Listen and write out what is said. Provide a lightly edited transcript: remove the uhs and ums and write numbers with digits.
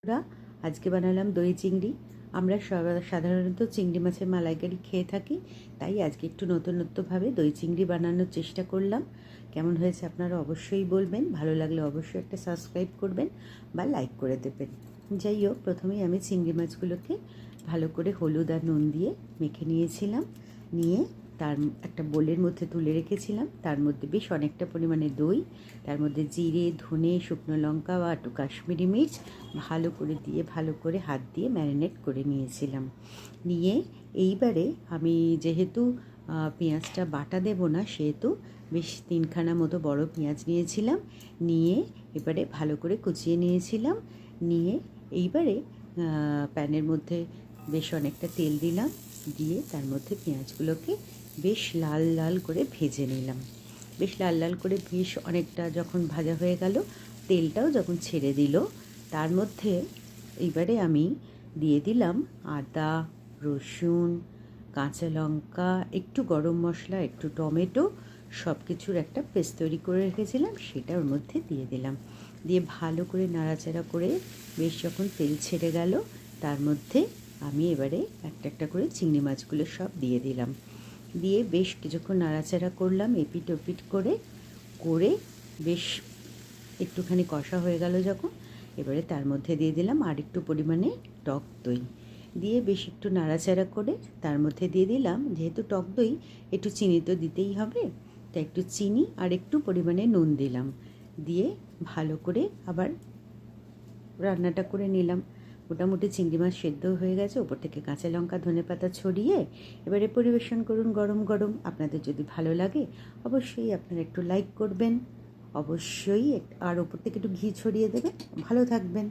বন্ধুরা, আজকে বানালাম দই চিংড়ি। আমরা সাধারণত চিংড়ি মাছের মালাইকারি খেয়ে থাকি, তাই আজকে একটু নতুনত্বভাবে দই চিংড়ি বানানোর চেষ্টা করলাম। কেমন হয়েছে আপনারা অবশ্যই বলবেন, ভালো লাগলে অবশ্যই একটা সাবস্ক্রাইব করবেন বা লাইক করে দেবেন। যাই হোক, প্রথমেই আমি চিংড়ি মাছগুলোকে ভালো করে হলুদ আর নুন দিয়ে মেখে নিয়েছিলাম। নিয়ে তার একটা বোলের মধ্যে তুলে রেখেছিলাম। তার মধ্যে বেশ অনেকটা পরিমাণে দই, তার মধ্যে জিরে, ধনে, শুকনো লঙ্কা বা একটু কাশ্মীরি মির্চ ভালো করে হাত দিয়ে ম্যারিনেট করে নিয়েছিলাম। নিয়ে এইবারে আমি যেহেতু পেঁয়াজটা বাটা দেব না, সেহেতু বেশ 3খানা মতো বড় পেঁয়াজ নিয়েছিলাম। নিয়ে এবারে ভালো করে কুচিয়ে নিয়েছিলাম। নিয়ে এইবারে প্যানের মধ্যে বেশ অনেকটা তেল দিলাম। দিয়ে তার মধ্যে পেঁয়াজগুলোকে বেশ লাল লাল করে ভেজে নিলাম। বেশ লাল লাল করে বেশ অনেকটা যখন ভাজা হয়ে গেল, তেলটাও যখন ছেড়ে দিল, তার মধ্যে এইবারে আমি দিয়ে দিলাম আদা, রসুন, কাঁচা লঙ্কা, একটু গরম মশলা, একটু টমেটো, সব কিছুর একটা পেস্ট তৈরি করে রেখেছিলাম, সেটা ওর মধ্যে দিয়ে দিলাম। দিয়ে ভালো করে নাড়াচাড়া করে বেশ যখন তেল ছেড়ে গেল, তার মধ্যে আমি এবারে একটা একটা করে চিংড়ি মাছগুলো সব দিয়ে দিলাম। দিয়ে বেশ কিছুক্ষণ নাড়াচাড়া করলাম, এপিট ওপিট করে করে বেশ একটুখানি কষা হয়ে গেল যখন, এবারে তার মধ্যে দিয়ে দিলাম আর একটু পরিমাণে টক দই। দিয়ে বেশ একটু নাড়াচাড়া করে তার মধ্যে দিয়ে দিলাম, যেহেতু টক দই একটু চিনি তো দিতেই হবে, তাই একটু চিনি আর একটু পরিমাণে নুন দিলাম। দিয়ে ভালো করে আবার রান্নাটা করে নিলাম। মোটামুটি চিংড়ি মাছ সেদ্ধ হয়ে গেছে, ওপর থেকে কাঁচা লঙ্কা, ধনেপাতা ছড়িয়ে এবারে পরিবেশন করুন গরম গরম। আপনাদের যদি ভালো লাগে অবশ্যই আপনারা একটু লাইক করবেন, অবশ্যই আর ওপর থেকে একটু ঘি ছড়িয়ে দেবেন। ভালো থাকবেন।